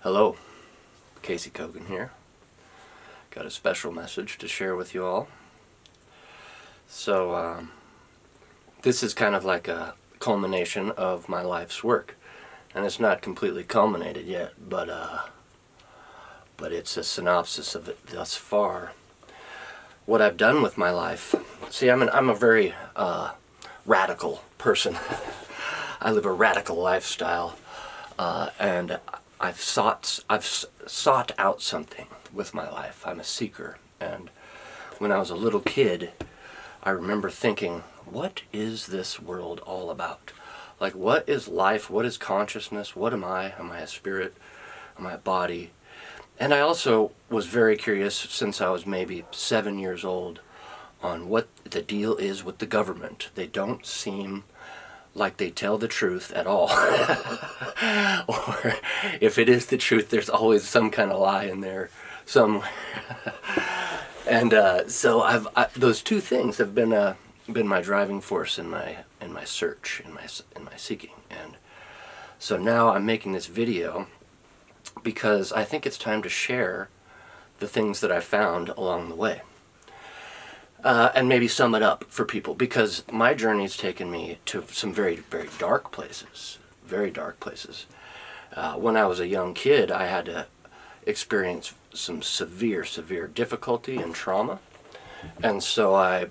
Hello, Casey Kogan here. Got a special message to share with you all. So, this is kind of like a culmination of my life's work. And it's not completely culminated yet, but it's a synopsis of it thus far. What I've done with my life. See, I'm a very radical person. I live a radical lifestyle, and I've sought out something with my life. I'm a seeker, and when I was a little kid, I remember thinking, what is this world all about? Like, what is life? What is consciousness? What am I? Am I a spirit? Am I a body? And I also was very curious since I was maybe 7 years old on what the deal is with the government. They don't seem like they tell the truth at all. Or if it is the truth, there's always some kind of lie in there somewhere. And so those two things have been my driving force in my search, in my seeking. And so now I'm making this video because I think it's time to share the things that I found along the way. And maybe sum it up for people, because my journey's taken me to some very, very dark places. Very dark places. When I was a young kid, I had to experience some severe, severe difficulty and trauma. And so I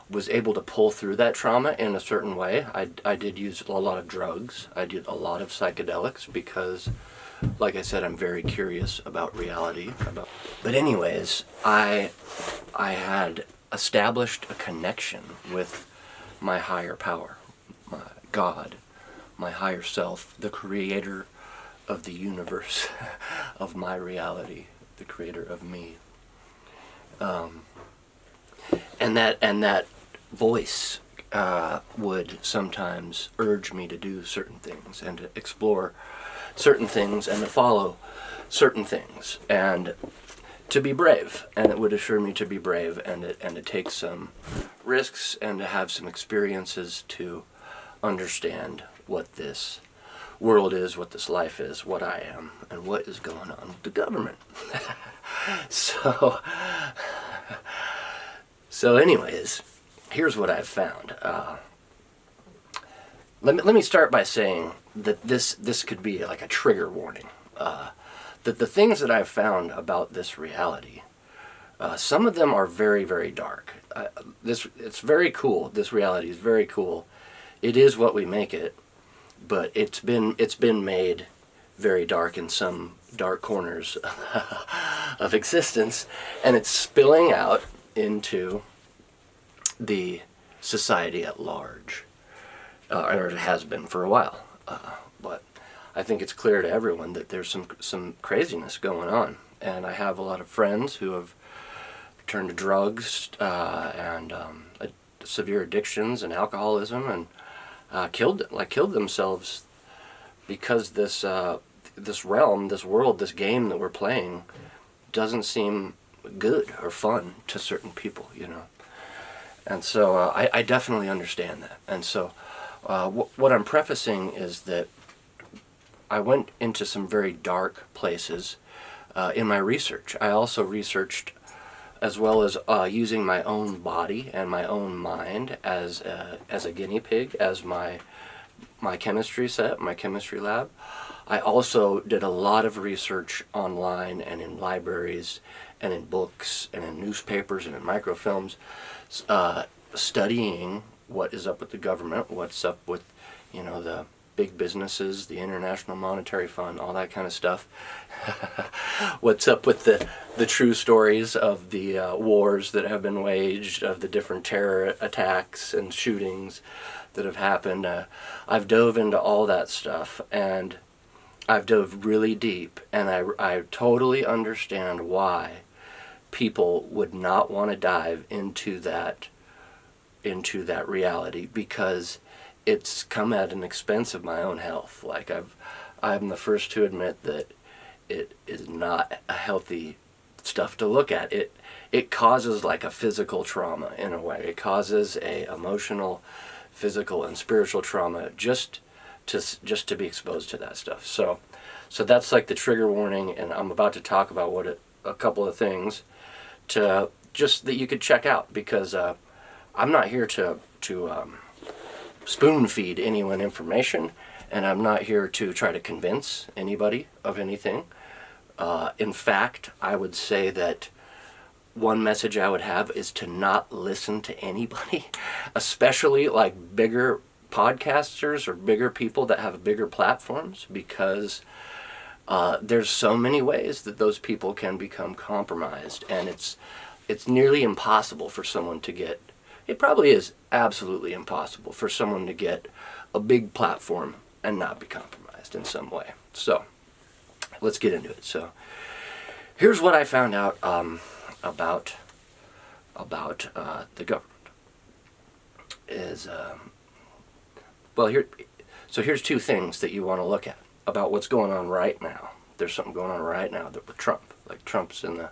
was able to pull through that trauma in a certain way. I did use a lot of drugs. I did a lot of psychedelics because, like I said, I'm very curious about reality. But anyways, I had established a connection with my higher power, my God, my higher self, the creator of the universe, of my reality, the creator of me. And that voice would sometimes urge me to do certain things and to explore certain things and to follow certain things and to be brave. And it would assure me to be brave and to take some risks and to have some experiences to understand what this world is, what this life is, what I am, and what is going on with the government. So anyways, here's what I've found. Let me start by saying that this could be like a trigger warning. That the things that I've found about this reality, some of them are very, very dark. It's very cool. This reality is very cool. It is what we make it, but it's been made very dark in some dark corners of existence, and it's spilling out into the society at large, or it has been for a while. But I think it's clear to everyone that there's some craziness going on, and I have a lot of friends who have turned to drugs and severe addictions and alcoholism, and killed themselves because this realm, this world, this game that we're playing doesn't seem good or fun to certain people, you know. And so I definitely understand that. And so what I'm prefacing is that I went into some very dark places in my research. I also researched, as well as using my own body and my own mind as a guinea pig, as my chemistry set, my chemistry lab. I also did a lot of research online and in libraries and in books and in newspapers and in microfilms, studying what is up with the government, what's up with, you know, the big businesses, the International Monetary Fund, all that kind of stuff. What's up with the true stories of the wars that have been waged, of the different terror attacks and shootings that have happened. I've dove into all that stuff, and I've dove really deep, and I totally understand why people would not want to dive into that reality, because it's come at an expense of my own health. Like, I'm the first to admit that it is not a healthy stuff to look at. It causes like a physical trauma in a way. It causes a emotional, physical, and spiritual trauma just to be exposed to that stuff. So So that's like the trigger warning, and I'm about to talk about a couple of things to just that you could check out, because I'm not here to spoon feed anyone information, and I'm not here to try to convince anybody of anything. In fact, I would say that one message I would have is to not listen to anybody, especially like bigger podcasters or bigger people that have bigger platforms, because there's so many ways that those people can become compromised, and it's nearly impossible for someone to get, it probably is absolutely impossible for someone to get a big platform and not be compromised in some way. So let's get into it. So here's what I found out about the government is here's two things that you want to look at about what's going on right now. There's something going on right now with Trump. Like, Trump's in the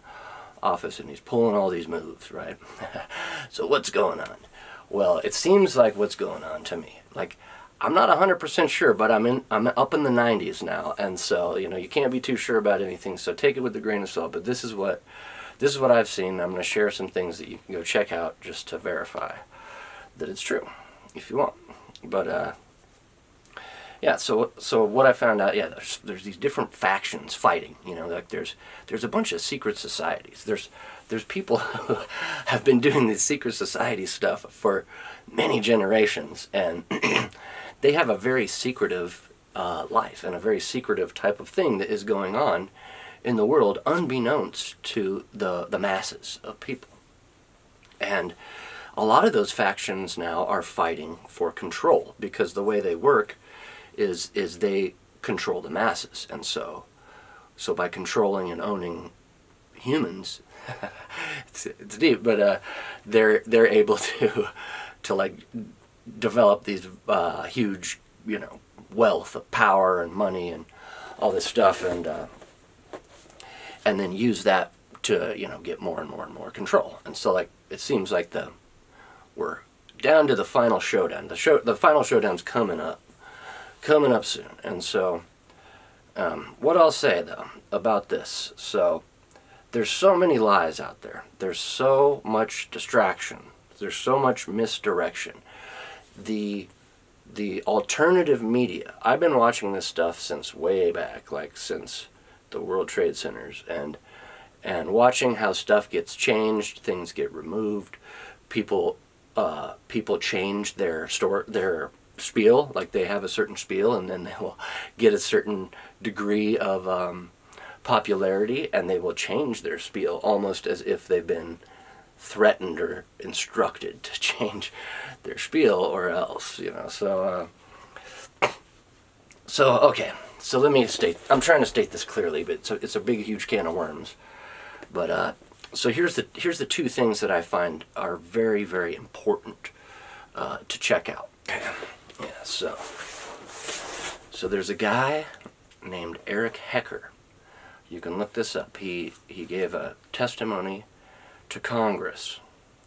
office and he's pulling all these moves, right? So what's going on? Well, it seems like what's going on to me, like, I'm not 100% sure, but I'm up in the 90s now, and so, you can't be too sure about anything, so take it with a grain of salt. But this is what I've seen. I'm going to share some things that you can go check out just to verify that it's true, if you want. But yeah, so what I found out, yeah, there's these different factions fighting. Like there's a bunch of secret societies. There's people who have been doing this secret society stuff for many generations, and they have a very secretive life and a very secretive type of thing that is going on in the world, unbeknownst to the masses of people. And a lot of those factions now are fighting for control, because the way they work is they control the masses. And so by controlling and owning humans, it's deep, but they're able to like develop these huge, wealth of power and money and all this stuff, and then use that to get more and more and more control. And so, like, it seems like we're down to the final showdown. The final showdown's coming up soon. And so what I'll say though about this, so there's so many lies out there. There's so much distraction. There's so much misdirection. The alternative media, I've been watching this stuff since way back, like since the World Trade Centers, and watching how stuff gets changed, things get removed, people change their spiel, like they have a certain spiel, and then they will get a certain degree of popularity, and they will change their spiel almost as if they've been threatened or instructed to change their spiel or else, so okay, so let me I'm trying to state this clearly, but it's a big, huge can of worms. But so here's the two things that I find are very, very important to check out. Yeah, so there's a guy named Eric Hecker. You can look this up. He gave a testimony to Congress.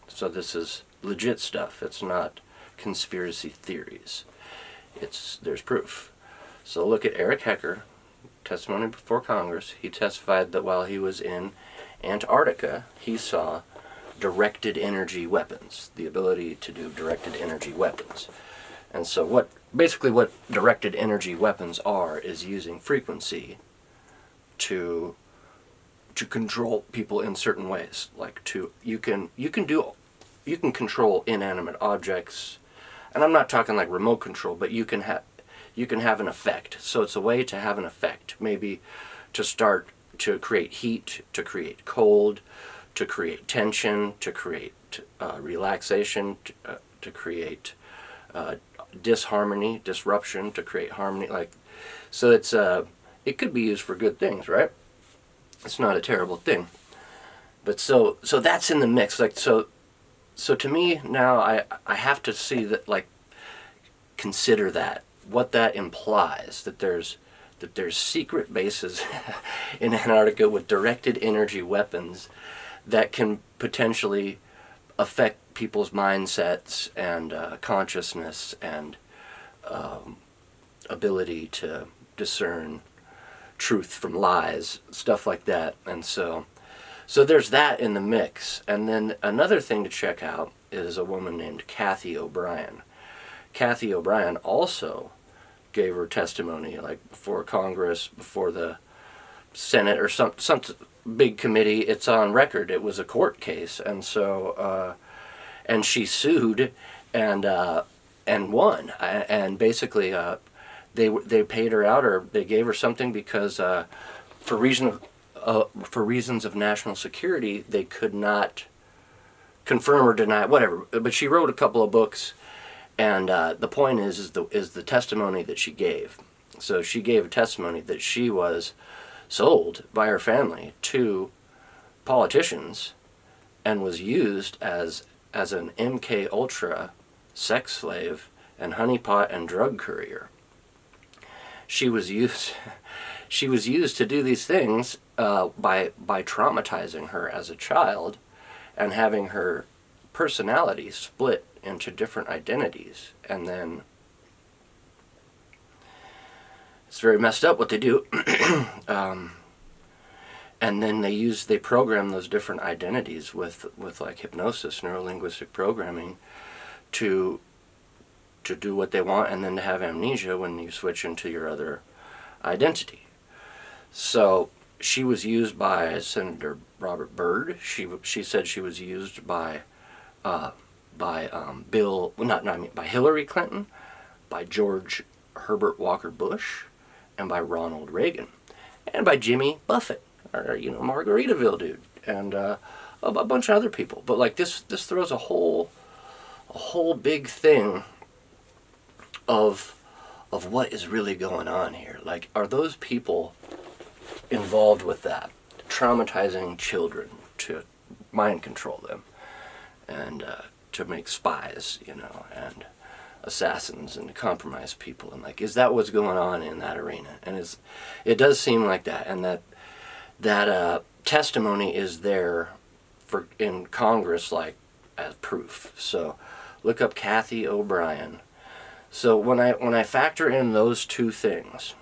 So this is legit stuff. It's not conspiracy theories. There's proof. So look at Eric Hecker, testimony before Congress. He testified that while he was in Antarctica, he saw directed energy weapons, the ability to do directed energy weapons. And so what directed energy weapons are is using frequency to control people in certain ways. Like you can control inanimate objects, and I'm not talking like remote control, but you can have an effect. So it's a way to have an effect, maybe to start to create heat, to create cold, to create tension, to create relaxation, to create disharmony, disruption, to create harmony. So it could be used for good things, right? It's not a terrible thing. But so that's in the mix. So to me now, I have to see that, like, consider that, what that implies, that there's secret bases in Antarctica with directed energy weapons that can potentially affect people's mindsets and consciousness and ability to discern truth from lies, stuff like that. And so there's that in the mix. And then another thing to check out is a woman named Kathy O'Brien. Kathy O'Brien also gave her testimony, like before Congress, before the Senate, or some big committee. It's on record. It was a court case, and so and she sued and won. And basically, they paid her out, or they gave her something because for reasons of national security, they could not confirm or deny whatever. But she wrote a couple of books. And the point is the testimony that she gave. So she gave a testimony that she was sold by her family to politicians and was used as an MK Ultra sex slave and honeypot and drug courier. She was used to do these things by traumatizing her as a child and having her personality split into different identities. And then it's very messed up what they do. And then they program those different identities with like hypnosis, neurolinguistic programming, to do what they want, and then to have amnesia when you switch into your other identity. So she was used by Senator Robert Byrd. She said she was used by Hillary Clinton, by George Herbert Walker Bush, and by Ronald Reagan, and by Jimmy Buffett, or Margaritaville dude, and a bunch of other people. But like this throws a whole big thing of what is really going on here. Like, are those people involved with that, traumatizing children to mind control them, and to make spies, and assassins, and compromise people, and like, is that what's going on in that arena? And it does seem like that, and that testimony is there in Congress, like, as proof. So look up Kathy O'Brien. So when I factor in those two things,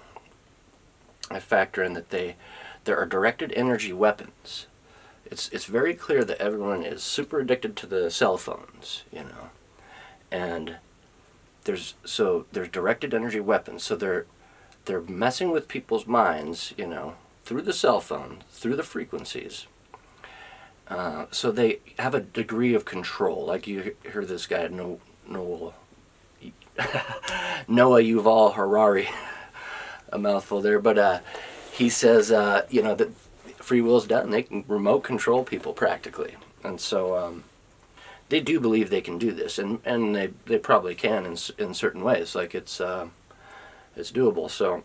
I factor in that there are directed energy weapons. It's very clear that everyone is super addicted to the cell phones, and there's directed energy weapons. So they're messing with people's minds, through the cell phone, through the frequencies. So they have a degree of control. Like you hear this guy, Noah Yuval Harari, a mouthful there, but he says, that free will is done. They can remote control people practically, and so they do believe they can do this, and they probably can in certain ways. Like it's doable. So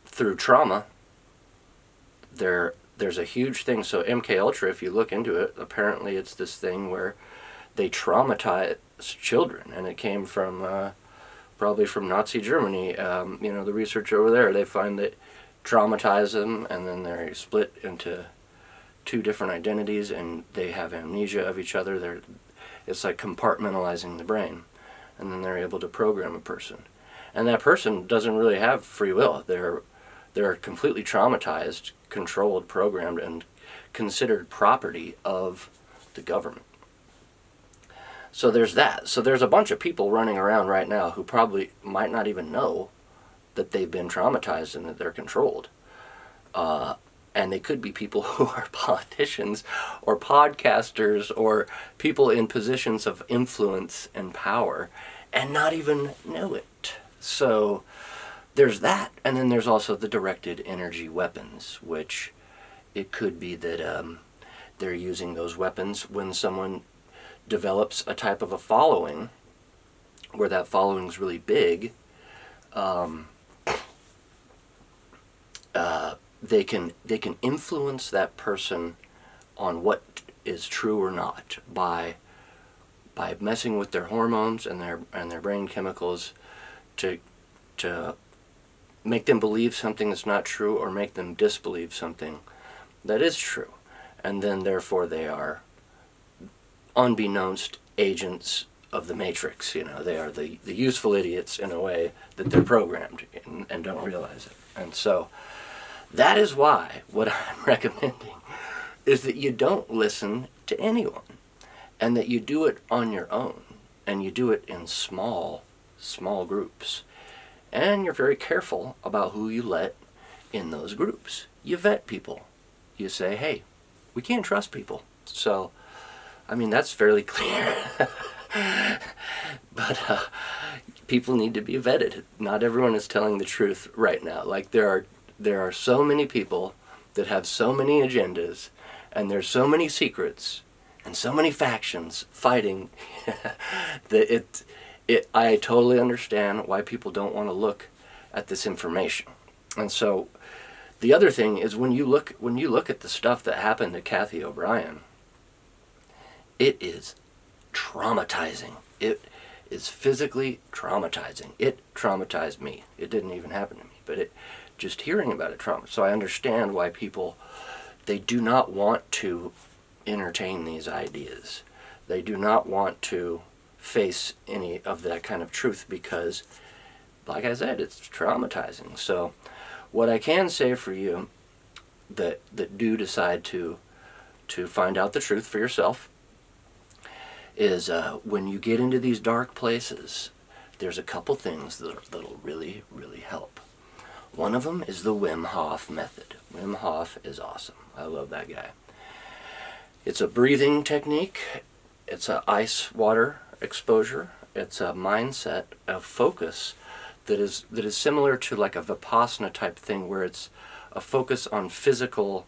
through trauma, there's a huge thing. So MK Ultra, if you look into it, apparently it's this thing where they traumatize children, and it came from probably from Nazi Germany. The research over there, they find that traumatize them, and then they're split into two different identities, and they have amnesia of each other. It's like compartmentalizing the brain, and then they're able to program a person, and that person doesn't really have free will. They're completely traumatized, controlled, programmed, and considered property of the government. So there's that. So there's a bunch of people running around right now who probably might not even know that they've been traumatized and that they're controlled. And they could be people who are politicians or podcasters or people in positions of influence and power and not even know it. So there's that. And then there's also the directed energy weapons, which it could be that they're using those weapons when someone develops a type of a following where that following is really big. They can influence that person on what is true or not by messing with their hormones and their brain chemicals to make them believe something that's not true, or make them disbelieve something that is true, and then therefore they are, unbeknownst, agents of the Matrix. They are the useful idiots in a way that they're programmed and don't realize it. And so That is why what I'm recommending is that you don't listen to anyone, and that you do it on your own, and you do it in small groups. And you're very careful about who you let in those groups. You vet people. You say, hey, we can't trust people. So, I mean, that's fairly clear. But people need to be vetted. Not everyone is telling the truth right now. Like, there are so many people that have so many agendas, and there's so many secrets and so many factions fighting that I totally understand why people don't want to look at this information. And so the other thing is, when you look at the stuff that happened to Kathy O'Brien, it is traumatizing. It is physically traumatizing. It traumatized me. It didn't even happen to me, but just hearing about it traumatized. So I understand why people, they do not want to entertain these ideas. They do not want to face any of that kind of truth because, like I said, it's traumatizing. So what I can say for you that do decide to find out the truth for yourself is when you get into these dark places, there's a couple things that'll really, really help. One of them is the Wim Hof method. Wim Hof is awesome. I love that guy. It's a breathing technique. It's a ice water exposure. It's a mindset, a focus that is similar to like a Vipassana type thing, where it's a focus on physical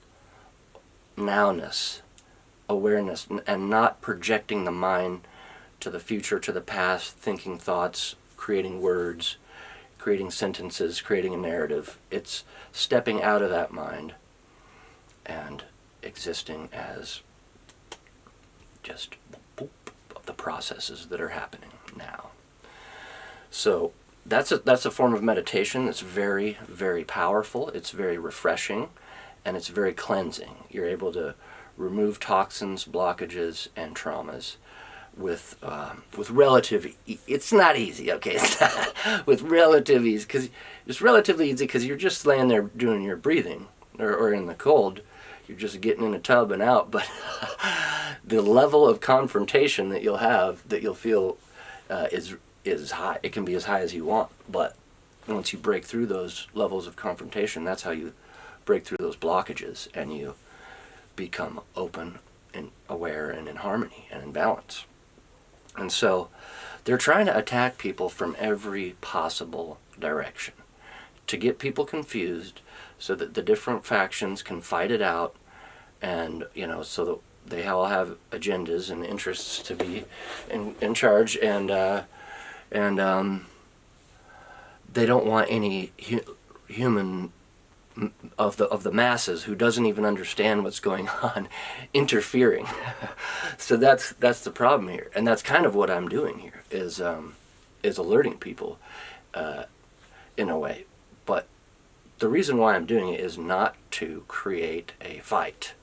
nowness, awareness, and not projecting the mind to the future, to the past, thinking thoughts, creating words, creating sentences, creating a narrative. It's stepping out of that mind and existing as just the processes that are happening now. So that's a form of meditation that's very, very powerful. It's very refreshing, and it's very cleansing. You're able to remove toxins, blockages, and traumas with relative. It's not easy, okay? It's not, with relative ease, because it's relatively easy because you're just laying there doing your breathing, or in the cold, you're just getting in a tub and out. But the level of confrontation that you'll have, that you'll feel, is high. It can be as high as you want, but once you break through those levels of confrontation, that's how you break through those blockages, and you become open and aware and in harmony and in balance. And so they're trying to attack people from every possible direction to get people confused, so that the different factions can fight it out, and so that they all have agendas and interests to be in charge, and they don't want any human of the masses who doesn't even understand what's going on interfering. So that's the problem here, and that's kind of what I'm doing here, is alerting people in a way. But the reason why I'm doing it is not to create a fight.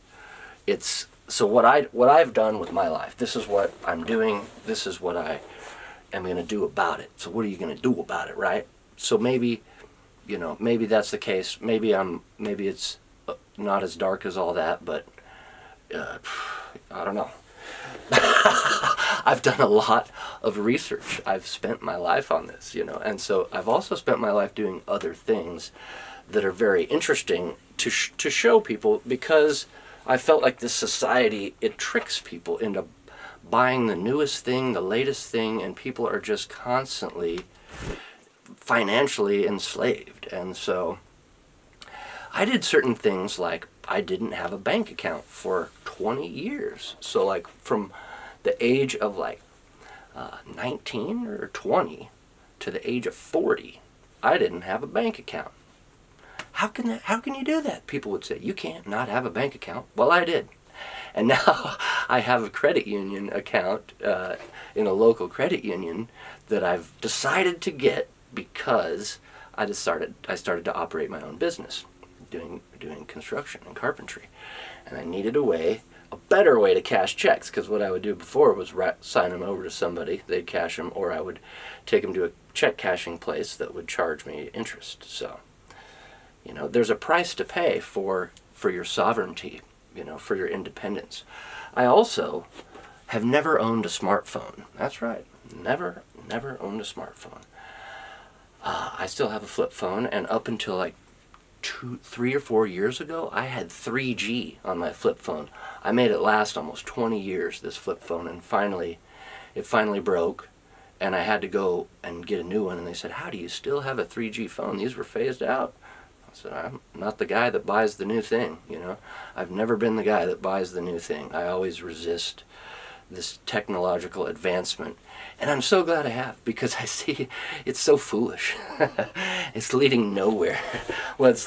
It's so what I've done with my life. This is what I'm doing. This is what I am going to do about it. So what are you going to do about it, right? So maybe that's the case. Maybe it's not as dark as all that, but I don't know. I've done a lot of research. I've spent my life on this, and so I've also spent my life doing other things that are very interesting to show people, because I felt like this society, it tricks people into buying the newest thing, the latest thing, and people are just constantly financially enslaved. And so I did certain things, like I didn't have a bank account for 20 years. So like from the age of 19 or 20 to the age of 40, I didn't have a bank account. How can you do that? People would say, you can't not have a bank account. Well, I did. And now I have a credit union account in a local credit union that I've decided to get because I started to operate my own business, doing construction and carpentry. And I needed a better way to cash checks, because what I would do before was sign them over to somebody, they'd cash them, or I would take them to a check cashing place that would charge me interest. So You know, there's a price to pay for your sovereignty, you know, for your independence. I also have never owned a smartphone. That's right. Never owned a smartphone. I still have a flip phone, and up until like 3 or 4 years ago, I had 3G on my flip phone. I made it last almost 20 years, this flip phone, and it finally broke, and I had to go and get a new one, and they said, how do you still have a 3G phone? These were phased out. I said, I'm not the guy that buys the new thing, you know. I've never been the guy that buys the new thing. I always resist this technological advancement. And I'm so glad I have, because I see it's so foolish. It's leading nowhere. Well, it's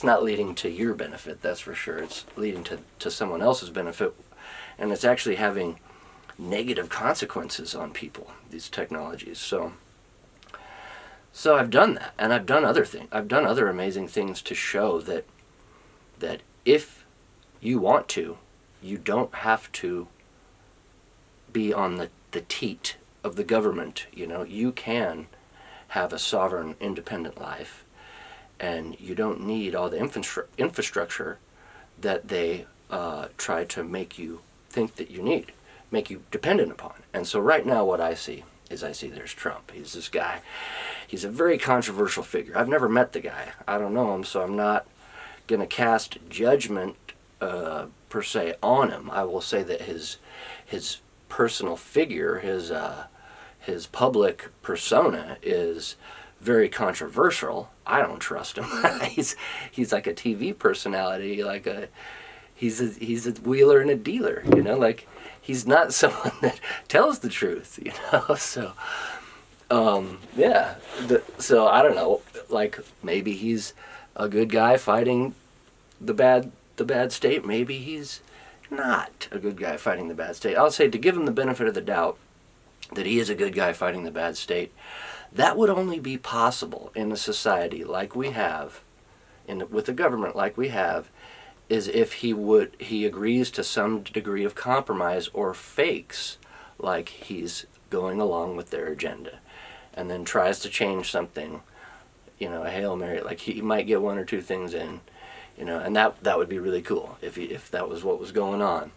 not leading to your benefit, that's for sure. It's leading to someone else's benefit. And it's actually having negative consequences on people, these technologies. So I've done that, and I've done other things. I've done other amazing things to show that if you want to, you don't have to be on the teat of the government. You know, you can have a sovereign, independent life, and you don't need all the infrastructure that they try to make you think that you need, make you dependent upon. And so right now what I see there's Trump. He's this guy. He's a very controversial figure. I've never met the guy. I don't know him, so I'm not going to cast judgment per se on him. I will say that his personal figure, his public persona is very controversial. I don't trust him. he's like a TV personality, he's a wheeler and a dealer, you know, like he's not someone that tells the truth, you know. So so I don't know, like maybe he's a good guy fighting the bad state, maybe he's not a good guy fighting the bad state. I'll say, to give him the benefit of the doubt that he is a good guy fighting the bad state, that would only be possible in a society like we have, with a government like we have, is if he agrees to some degree of compromise or fakes like he's going along with their agenda, and then tries to change something, you know, a Hail Mary, like he might get one or two things in, you know, and that would be really cool if that was what was going on.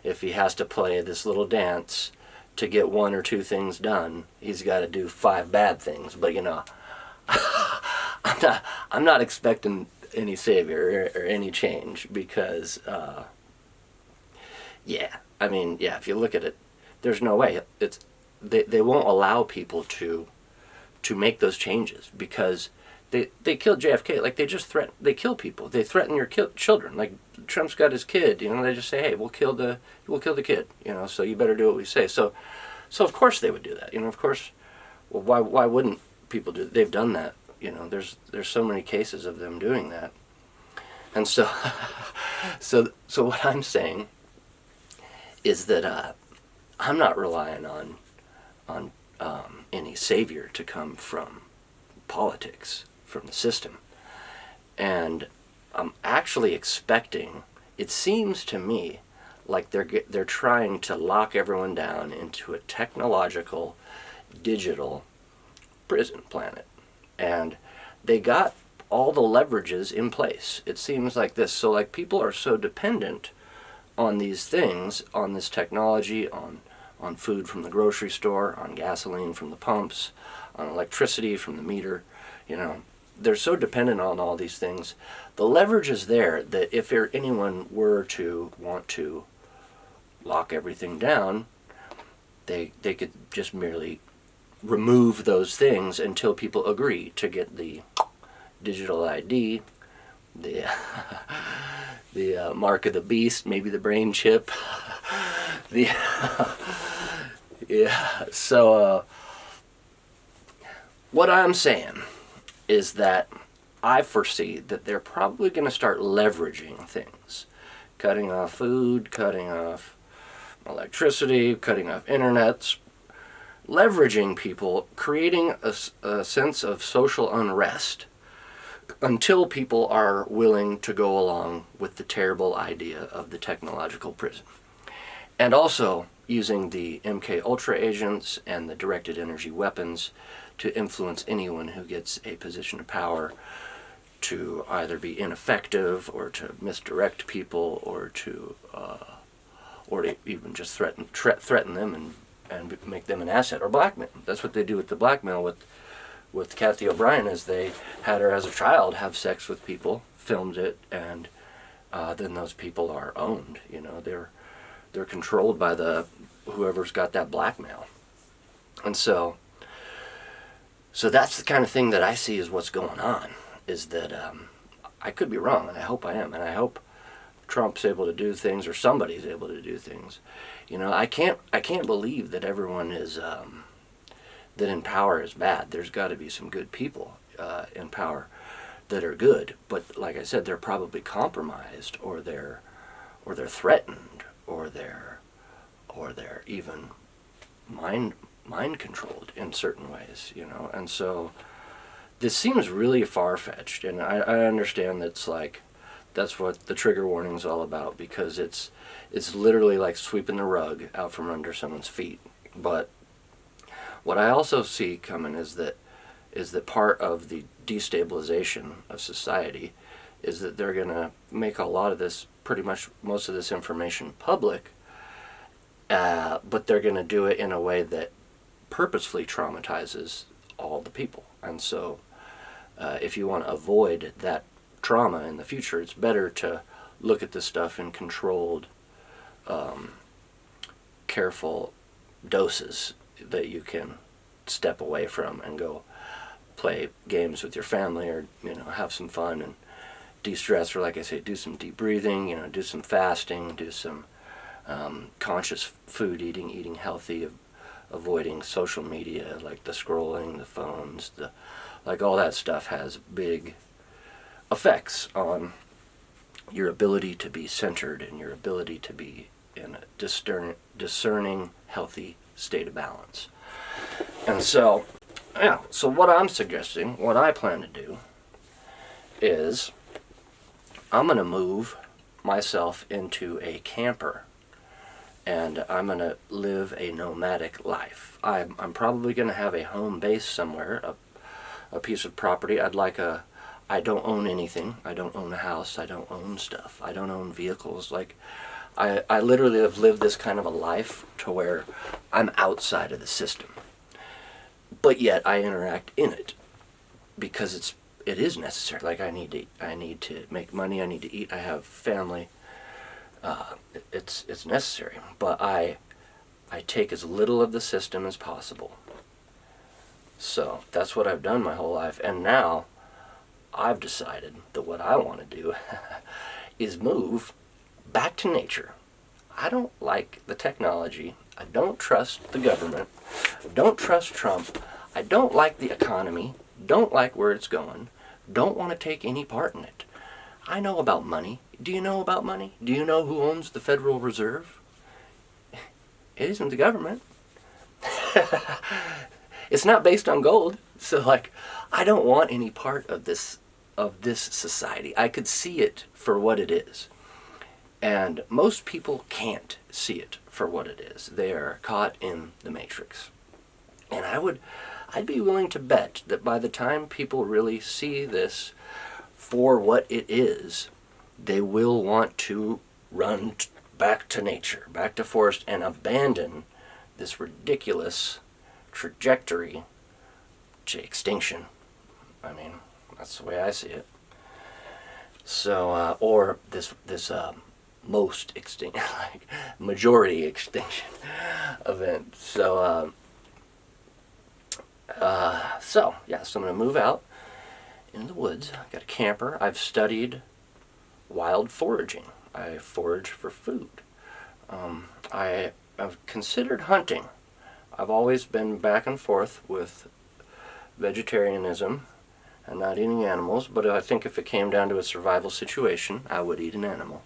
If he has to play this little dance to get one or two things done, he's got to do 5 bad things. But you know, I'm not expecting any savior or any change, because if you look at it, there's no way. They won't allow people to make those changes, because they killed JFK. Like, they kill people. They threaten your children. Like, Trump's got his kid, you know, they just say, hey, we'll kill the kid, you know, so you better do what we say. So of course they would do that, you know, of course. Well, why wouldn't people do that? They've done that, you know, there's so many cases of them doing that. And so what I'm saying is that I'm not relying on any savior to come from politics, from the system. And I'm actually expecting, it seems to me like they're trying to lock everyone down into a technological, digital prison planet. And they got all the leverages in place. It seems like this. So like, people are so dependent on these things, on this technology, on food from the grocery store, on gasoline from the pumps, on electricity from the meter, you know, they're so dependent on all these things. The leverage is there that if anyone were to want to lock everything down, they could just merely remove those things until people agree to get the digital ID, the mark of the beast, maybe the brain chip, So what I'm saying is that I foresee that they're probably going to start leveraging things, cutting off food, cutting off electricity, cutting off internets, leveraging people, creating a sense of social unrest until people are willing to go along with the terrible idea of the technological prison. And also using the MK Ultra agents and the directed energy weapons to influence anyone who gets a position of power to either be ineffective or to misdirect people or to even just threaten them and make them an asset or blackmail. That's what they do with the blackmail with Kathy O'Brien, is they had her as a child have sex with people, filmed it, and then those people are owned. You know, they're controlled by whoever's got that blackmail. And so that's the kind of thing that I see is what's going on, is that I could be wrong, and I hope I am, and I hope Trump's able to do things, or somebody's able to do things. You know, I can't believe that everyone is that in power is bad. There's got to be some good people in power that are good, but like I said, they're probably compromised, or they're threatened, or they're even mind controlled in certain ways, you know. And so this seems really far-fetched, and I understand that's what the trigger warning is all about, because it's literally like sweeping the rug out from under someone's feet. But what I also see coming is that part of the destabilization of society is that they're going to make a lot of this, pretty much most of this information public, but they're going to do it in a way that purposefully traumatizes all the people. And so if you want to avoid that trauma in the future, it's better to look at this stuff in controlled, careful doses that you can step away from and go play games with your family, or, you know, have some fun and de-stress, or, like I say, do some deep breathing, you know, do some fasting, do some conscious food eating healthy, avoiding social media, like the scrolling, the phones, like all that stuff has big effects on your ability to be centered and your ability to be in a discerning, healthy state of balance. And so, yeah, so what I'm suggesting, what I plan to do, is I'm going to move myself into a camper, and I'm going to live a nomadic life. I'm probably going to have a home base somewhere, a piece of property. I don't own anything. I don't own a house. I don't own stuff. I don't own vehicles. Like, I literally have lived this kind of a life to where I'm outside of the system. But yet I interact in it because it is necessary. Like, I need to make money. I need to eat. I have family. It's necessary. But I take as little of the system as possible. So that's what I've done my whole life. And now I've decided that what I want to do is move back to nature. I don't like the technology. I don't trust the government. I don't trust Trump. I don't like the economy. Don't like where it's going. Don't want to take any part in it. I know about money. Do you know about money? Do you know who owns the Federal Reserve? It isn't the government. It's not based on gold. So, like, I don't want any part of this society. I could see it for what it is. And most people can't see it for what it is. They are caught in the matrix. And I'd be willing to bet that by the time people really see this for what it is, they will want to run back to nature, back to forest, and abandon this ridiculous trajectory to extinction. I mean, that's the way I see it. So, or this most extinct, like majority extinction event. So, so I'm going to move out into the woods. I've got a camper. I've studied wild foraging. I forage for food. I've considered hunting. I've always been back and forth with vegetarianism and not eating animals, but I think if it came down to a survival situation, I would eat an animal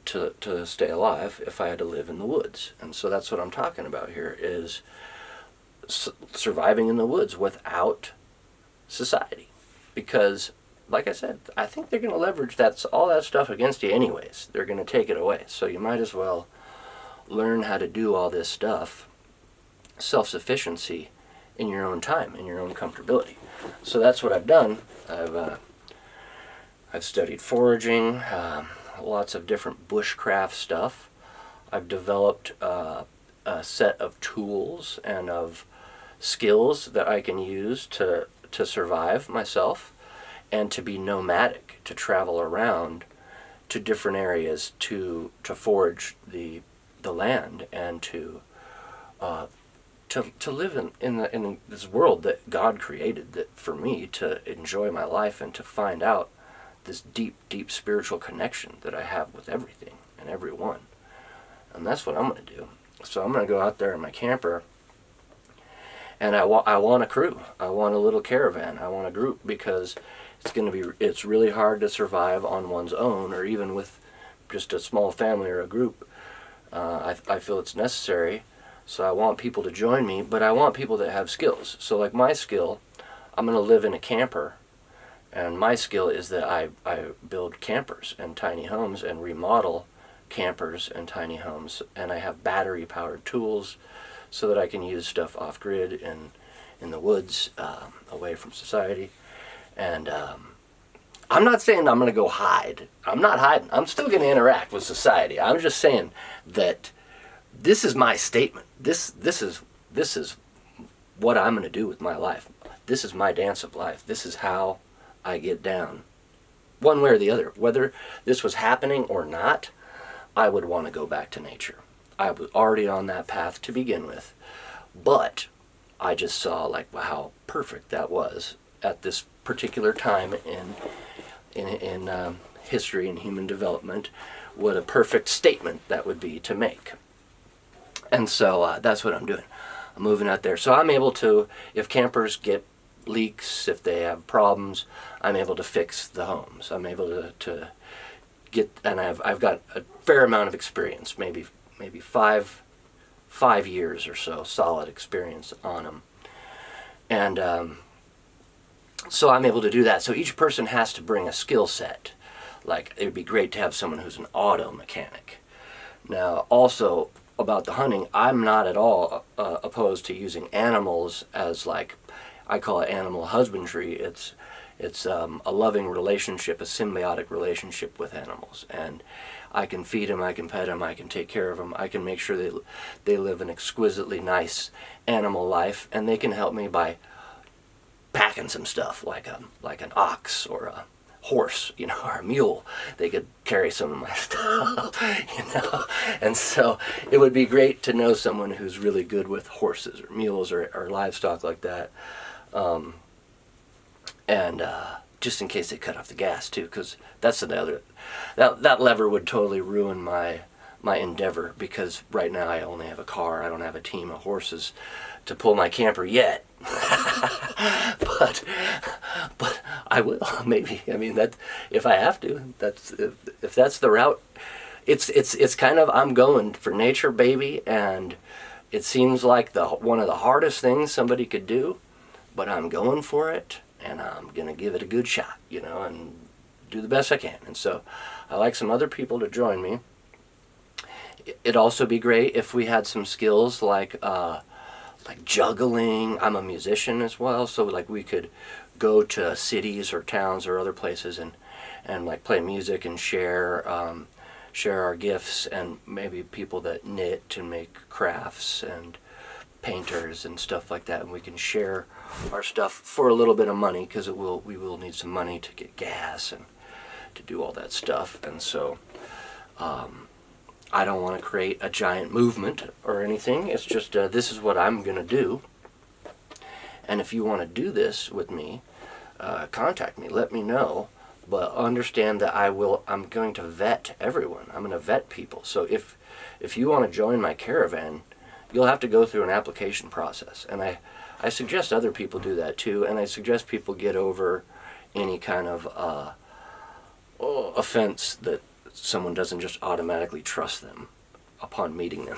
to stay alive if I had to live in the woods. And so that's what I'm talking about here, is surviving in the woods without society. Because, like I said, I think they're going to leverage all that stuff against you anyways. They're going to take it away. So you might as well learn how to do all this stuff, self-sufficiency, in your own time, in your own comfortability. So that's what I've done. I've studied foraging, lots of different bushcraft stuff. I've developed a set of tools and of skills that I can use to survive myself and to be nomadic, to travel around to different areas to forage the land and to live in this world that God created, that for me to enjoy my life and to find out this deep spiritual connection that I have with everything and everyone. And that's what I'm going to do. So I'm going to go out there in my camper, and I want a crew. I want a little caravan. I want a group, because it's really hard to survive on one's own, or even with just a small family or a group. I feel it's necessary. So I want people to join me, but I want people that have skills. So like my skill, I'm going to live in a camper, and my skill is that I build campers and tiny homes and remodel campers and tiny homes, and I have battery powered tools so that I can use stuff off grid in the woods, away from society. And I'm not saying I'm going to go hide. I'm not hiding. I'm still going to interact with society. I'm just saying that this is my statement. This is what I'm going to do with my life. This is my dance of life. This is how I get down, one way or the other. Whether this was happening or not, I would want to go back to nature. I was already on that path to begin with, but I just saw like how perfect that was at this particular time in history and human development. What a perfect statement that would be to make. And so that's what I'm doing. I'm moving out there. So I'm able to, if campers get leaks, if they have problems, I'm able to fix the homes. I'm able to get, and I've got a fair amount of experience, maybe 5 years or so, solid experience on them. And so I'm able to do that. So each person has to bring a skill set. Like, it would be great to have someone who's an auto mechanic. Now, also about the hunting, I'm not at all opposed to using animals as, like, I call it animal husbandry. It's a loving relationship, a symbiotic relationship with animals. And I can feed them, I can pet them, I can take care of them, I can make sure they live an exquisitely nice animal life, and they can help me by packing some stuff, like an ox or a horse, or a mule. They could carry some of my stuff, And so it would be great to know someone who's really good with horses or mules or livestock like that. And just in case they cut off the gas too, because that's another, that lever would totally ruin my endeavor, because right now I only have a car. I don't have a team of horses to pull my camper yet. but I will, maybe. I mean, that if I have to, if that's the route. It's kind of, I'm going for nature, baby, and it seems like one of the hardest things somebody could do, but I'm going for it, and I'm going to give it a good shot, and do the best I can. And so I like some other people to join me. It'd also be great if we had some skills like juggling. I'm a musician as well, so like we could go to cities or towns or other places and like play music and share our gifts, and maybe people that knit and make crafts and painters and stuff like that, and we can share our stuff for a little bit of money, because we will need some money to get gas and to do all that stuff. And so I don't want to create a giant movement or anything. It's just this is what I'm going to do. And if you want to do this with me, contact me, let me know. But understand that I'm going to vet everyone. I'm going to vet people. So if you want to join my caravan, you'll have to go through an application process. And I suggest other people do that too. And I suggest people get over any kind of offense that someone doesn't just automatically trust them upon meeting them.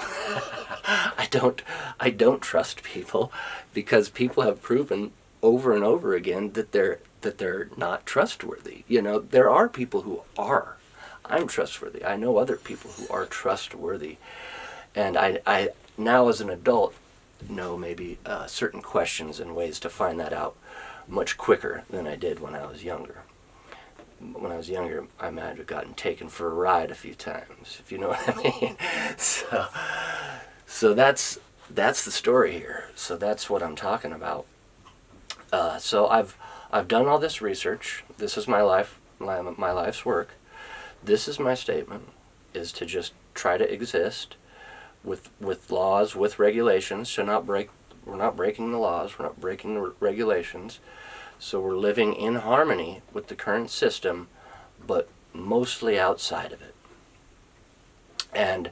I don't trust people, because people have proven over and over again that they're not trustworthy. There are people who are. I'm trustworthy. I know other people who are trustworthy. And I now, as an adult, know maybe certain questions and ways to find that out much quicker than I did when I was younger. When I was younger, I might have gotten taken for a ride a few times, if you know what I mean. So that's the story here. So that's what I'm talking about. So I've done all this research. This is my life, my life's work. This is my statement: is to just try to exist with laws, with regulations, to not break. We're not breaking the laws. We're not breaking the regulations. So we're living in harmony with the current system, but mostly outside of it. And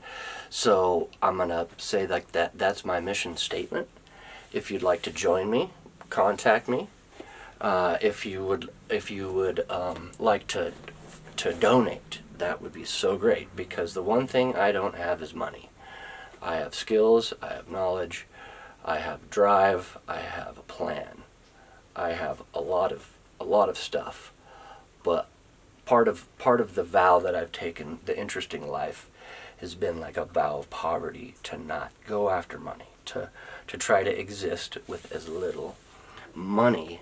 so I'm going to say like that. That's my mission statement. If you'd like to join me, contact me. If you would like to donate, that would be so great, because the one thing I don't have is money. I have skills, I have knowledge, I have drive, I have a plan. I have a lot of stuff, but part of the vow that I've taken, the interesting life, has been like a vow of poverty, to not go after money, to try to exist with as little money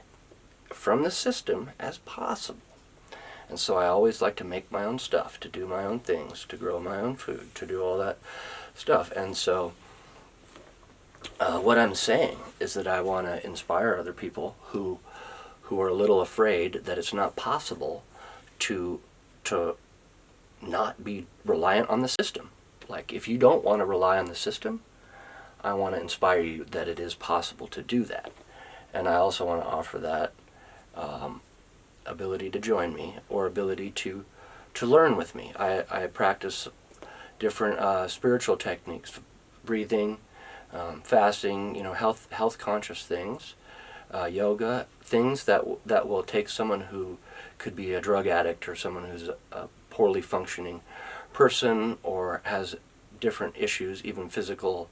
from the system as possible. And so I always like to make my own stuff, to do my own things, to grow my own food, to do all that stuff. And so what I'm saying is that I want to inspire other people who are a little afraid that it's not possible to not be reliant on the system. Like, if you don't want to rely on the system, I want to inspire you that it is possible to do that. And I also want to offer that ability to join me, or ability to learn with me. I practice different spiritual techniques, breathing, fasting, health conscious things, yoga, things that will take someone who could be a drug addict, or someone who's a poorly functioning person, or has different issues, even physical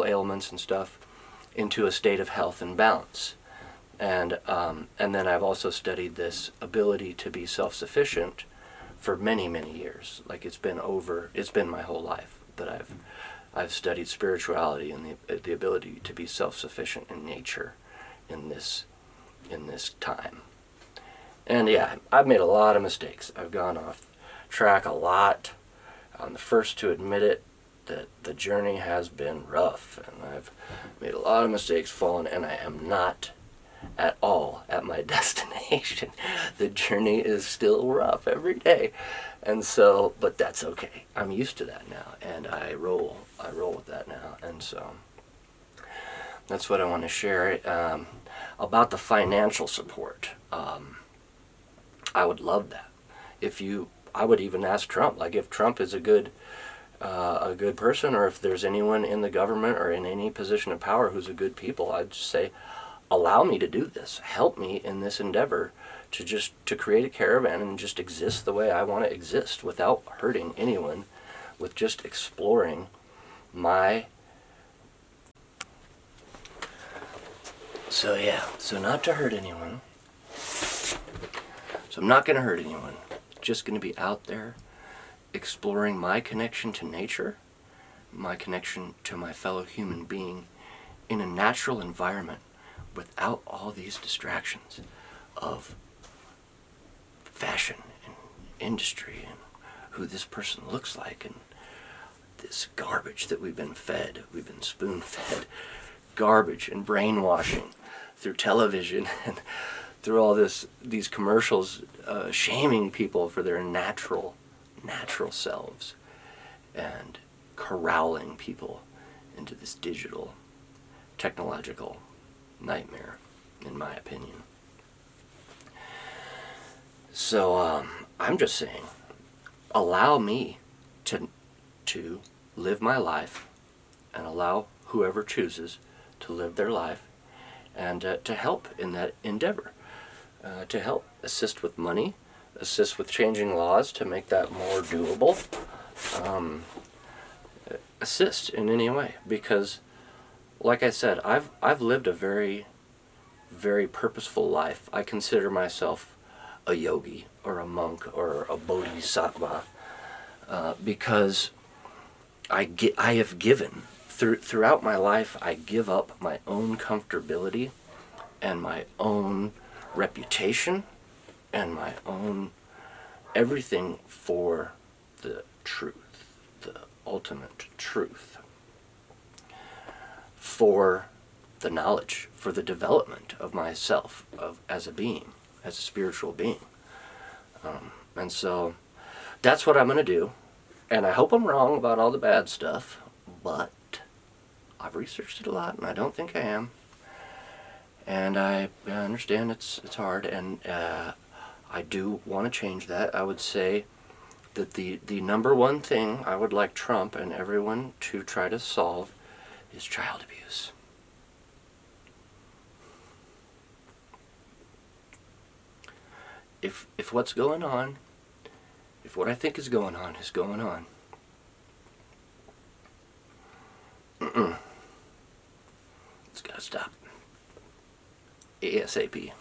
ailments and stuff, into a state of health and balance. And then I've also studied this ability to be self-sufficient for many, many years. Like, it's been my whole life that I've studied spirituality and the ability to be self-sufficient in nature in this time. And yeah, I've made a lot of mistakes. I've gone off track a lot. I'm the first to admit it, that the journey has been rough, and I've made a lot of mistakes, fallen, and I am not at all at my destination. The journey is still rough every day. And so, but that's okay. I'm used to that now, and I roll with that now. And so that's what I want to share. About the financial support, I would love that. I would even ask Trump, like, if Trump is a good person, or if there's anyone in the government or in any position of power who's a good people, I'd just say, allow me to do this. Help me in this endeavor to create a caravan and just exist the way I want to exist, without hurting anyone, with just exploring my... So not to hurt anyone. So I'm not going to hurt anyone. Just going to be out there exploring my connection to nature, my connection to my fellow human being in a natural environment, without all these distractions of fashion and industry and who this person looks like, and this garbage that we've been spoon-fed garbage and brainwashing through television and through all these commercials, shaming people for their natural selves, and corralling people into this digital, technological nightmare, in my opinion. So I'm just saying, allow me to live my life, and allow whoever chooses to live their life, and to help in that endeavor, to help assist with money, assist with changing laws to make that more doable, assist in any way, because, like I said, I've lived a very, very purposeful life. I consider myself a yogi, or a monk, or a bodhisattva, because I have given throughout my life, I give up my own comfortability and my own reputation and my own everything for the truth, the ultimate truth, for the knowledge, for the development of myself as a being, as a spiritual being. And so that's what I'm going to do. And I hope I'm wrong about all the bad stuff, but I've researched it a lot, and I don't think I am. And I understand it's hard, and I do want to change that. I would say that the number one thing I would like Trump and everyone to try to solve is child abuse. If what's going on, if what I think is going on, it's got to stop. ASAP.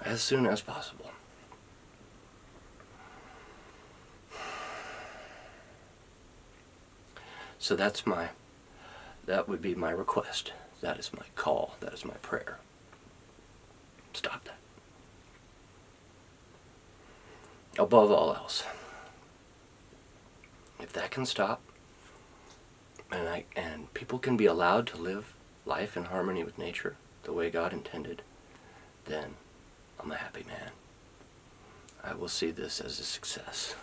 As soon as possible. So that would be my request. That is my call. That is my prayer. Stop that. Above all else. If that can stop, and people can be allowed to live life in harmony with nature, the way God intended, then I'm a happy man. I will see this as a success.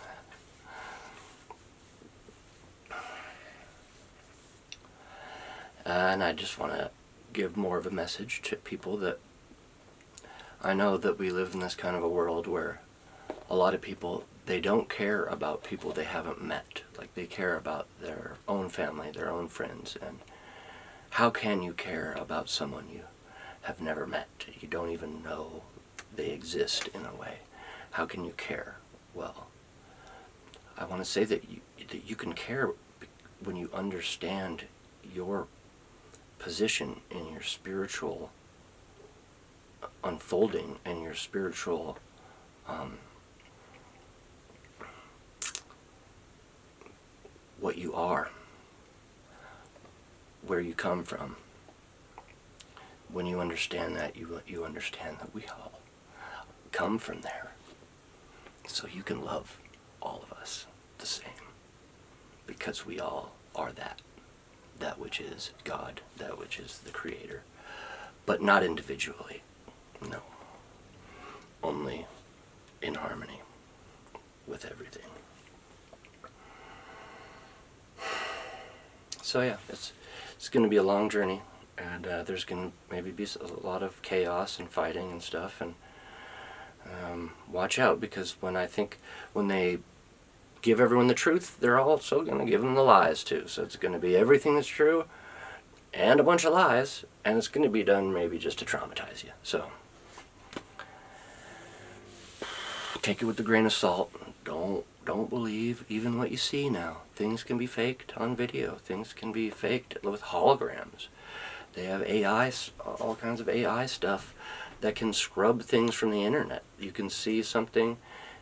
And I just want to give more of a message to people that I know that we live in this kind of a world where a lot of people, they don't care about people they haven't met. Like, they care about their own family, their own friends. And how can you care about someone you have never met? You don't even know they exist in a way. How can you care? Well, I want to say that you can care when you understand your position in your spiritual unfolding and your spiritual what you are, where you come from. When you understand that, you understand that we all come from there. So you can love all of us the same, because we all are that which is God, that which is the Creator, but not individually. No. Only in harmony with everything. So yeah, it's going to be a long journey, and there's going to maybe be a lot of chaos and fighting and stuff, and watch out, because when they give everyone the truth, they're also going to give them the lies too. So it's going to be everything that's true and a bunch of lies, and it's going to be done maybe just to traumatize you. So take it with a grain of salt. Don't believe even what you see now. Things can be faked on video. Things can be faked with holograms. They have AI, all kinds of AI stuff that can scrub things from the internet. You can see something,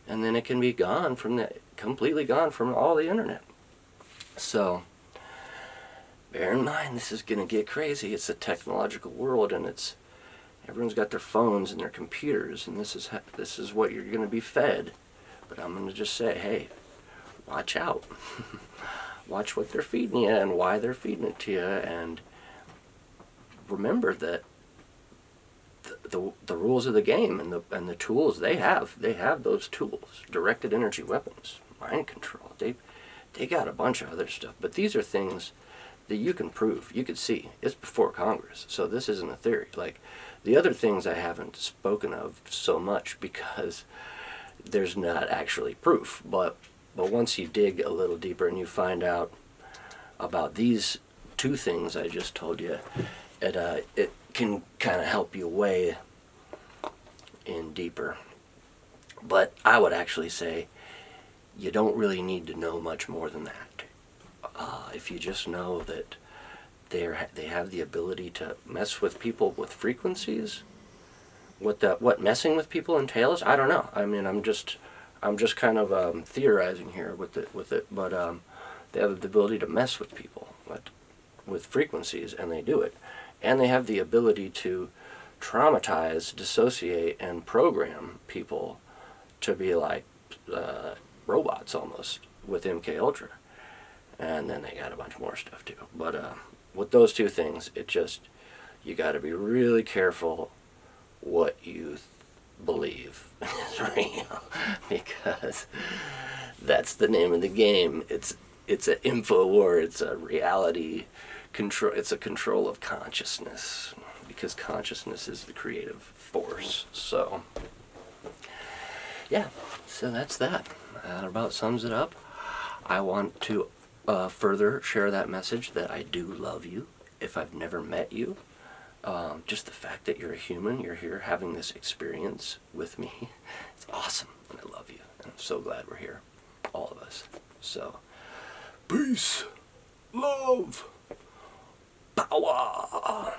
and then it can be completely gone from all the internet. So bear in mind, this is going to get crazy. It's a technological world, and everyone's got their phones and their computers, and this is what you're going to be fed. But I'm going to just say, hey, watch out. Watch what they're feeding you and why they're feeding it to you, and remember that the rules of the game and the tools they have those tools, directed energy weapons, mind control. They got a bunch of other stuff, but these are things that you can prove. You could see it's before Congress, so this isn't a theory. Like the other things, I haven't spoken of so much because there's not actually proof. But once you dig a little deeper and you find out about these two things I just told you, it can kind of help you weigh in deeper. But I would actually say you don't really need to know much more than that. If you just know that they have the ability to mess with people with frequencies, what messing with people entails, I don't know. I mean, I'm just kind of theorizing here with it. But they have the ability to mess with people. But with frequencies, and they do it. And they have the ability to traumatize, dissociate, and program people to be like robots almost with MK Ultra. And then they got a bunch more stuff too. But with those two things, you got to be really careful what you believe is real, because that's the name of the game. It's an info war. It's a reality control. It's a control of consciousness, because consciousness is the creative force. So yeah, so that's that. That about sums it up. I want to further share that message that I do love you. If I've never met you, just the fact that you're a human, you're here having this experience with me, it's awesome, and I love you, and I'm so glad we're here, all of us. So, peace, love, power.